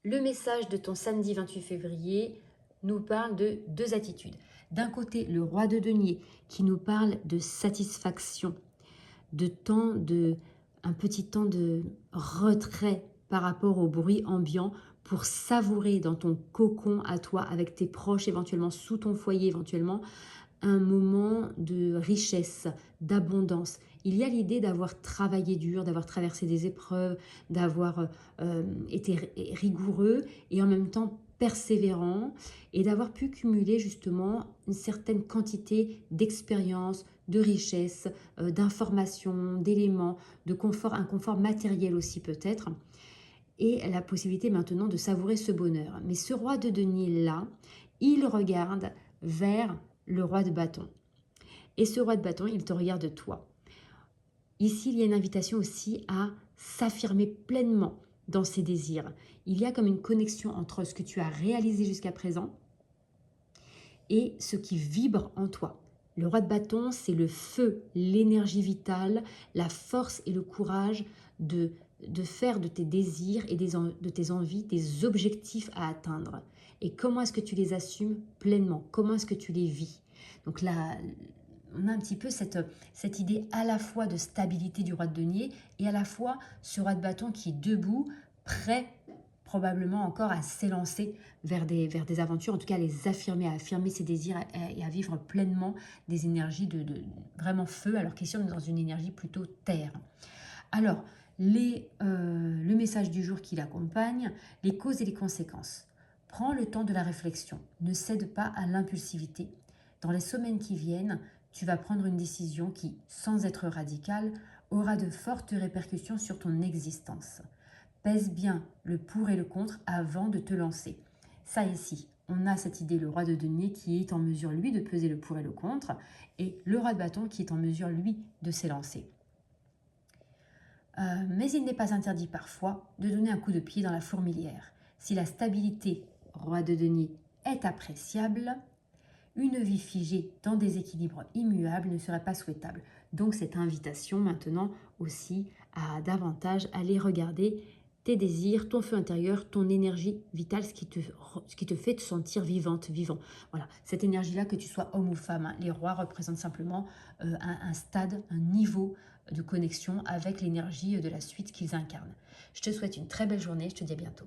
Le message de ton samedi 28 février nous parle de deux attitudes. D'un côté, le roi de denier qui nous parle de satisfaction, un petit temps de retrait par rapport au bruit ambiant pour savourer dans ton cocon à toi, avec tes proches éventuellement, sous ton foyer éventuellement, un moment de richesse, d'abondance. Il y a l'idée d'avoir travaillé dur, d'avoir traversé des épreuves, d'avoir été rigoureux et en même temps persévérant et d'avoir pu cumuler justement une certaine quantité d'expérience, de richesse, d'informations, d'éléments, de confort, un confort matériel aussi peut-être, et la possibilité maintenant de savourer ce bonheur. Mais ce roi de denier-là, il regarde vers le roi de bâton. Et ce roi de bâton, il te regarde toi. Ici, il y a une invitation aussi à s'affirmer pleinement dans ses désirs. Il y a comme une connexion entre ce que tu as réalisé jusqu'à présent et ce qui vibre en toi. Le roi de bâton, c'est le feu, l'énergie vitale, la force et le courage de faire de tes désirs et de tes envies des objectifs à atteindre. Et comment est-ce que tu les assumes pleinement? Comment est-ce que tu les vis? Donc là, on a un petit peu cette idée à la fois de stabilité du roi de denier et à la fois ce roi de bâton qui est debout, prêt probablement encore à s'élancer vers des aventures, en tout cas à les affirmer, à affirmer ses désirs et à vivre pleinement des énergies de vraiment feu, alors qu'ici on est dans une énergie plutôt terre. Alors, le message du jour qui l'accompagne, les causes et les conséquences. Prends le temps de la réflexion, ne cède pas à l'impulsivité. Dans les semaines qui viennent, tu vas prendre une décision qui, sans être radicale, aura de fortes répercussions sur ton existence. Pèse bien le pour et le contre avant de te lancer. Ça ici, on a cette idée, le roi de denier qui est en mesure, lui, de peser le pour et le contre, et le roi de bâton qui est en mesure, lui, de s'élancer. Mais il n'est pas interdit parfois de donner un coup de pied dans la fourmilière. Si la stabilité, roi de denier, est appréciable, une vie figée dans des équilibres immuables ne serait pas souhaitable. Donc cette invitation maintenant aussi à davantage aller regarder tes désirs, ton feu intérieur, ton énergie vitale, ce qui te fait te sentir vivante, vivant. Voilà, cette énergie-là, que tu sois homme ou femme, hein. Les rois représentent simplement un stade, un niveau de connexion avec l'énergie de la suite qu'ils incarnent. Je te souhaite une très belle journée, je te dis à bientôt.